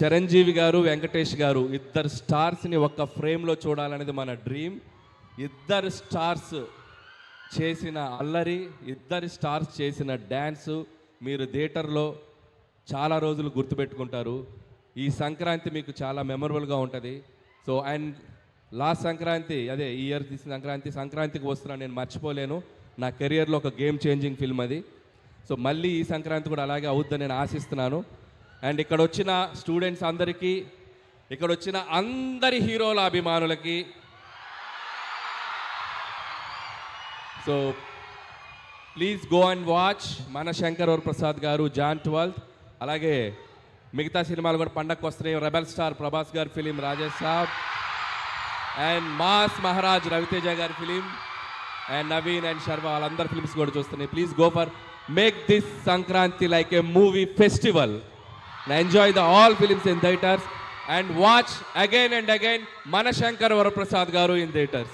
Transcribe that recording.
చిరంజీవి గారు, వెంకటేష్ గారు ఇద్దరు స్టార్స్ని ఒక్క ఫ్రేమ్లో చూడాలనేది మన డ్రీమ్. ఇద్దరు స్టార్స్ చేసిన అల్లరి, ఇద్దరు స్టార్స్ చేసిన డ్యాన్సు మీరు థియేటర్లో చాలా రోజులు గుర్తుపెట్టుకుంటారు. ఈ సంక్రాంతి మీకు చాలా మెమరబుల్గా ఉంటుంది. సో అండ్ లాస్ట్ సంక్రాంతి, అదే ఈ ఇయర్ తీసిన సంక్రాంతికి వస్తున్నాను, నేను మర్చిపోలేను. నా కెరియర్లో ఒక గేమ్ చేంజింగ్ ఫిల్మ్ అది. సో మళ్ళీ ఈ సంక్రాంతి కూడా అలాగే అవుద్దని నేను ఆశిస్తున్నాను. అండ్ ఇక్కడ వచ్చిన స్టూడెంట్స్ అందరికీ, ఇక్కడ వచ్చిన అందరి హీరోల అభిమానులకి, so please go and watch మన శంకర్ వరప్రసాద్ గారు జాన్ 12. అలాగే మిగతా సినిమాలు కూడా పండగకు వస్తున్నాయి. రెబల్ స్టార్ ప్రభాస్ గారి film Rajesh Saab, and mass Maharaj Raviteja గారి film, and Naveen and Sharwa వాళ్ళందరి ఫిలిమ్స్ కూడా చూస్తున్నాయి. Please go for make this Sankranti like a movie festival. Enjoy all films in theaters and watch again and again Mana Shankar Varaprasad Garu in theaters.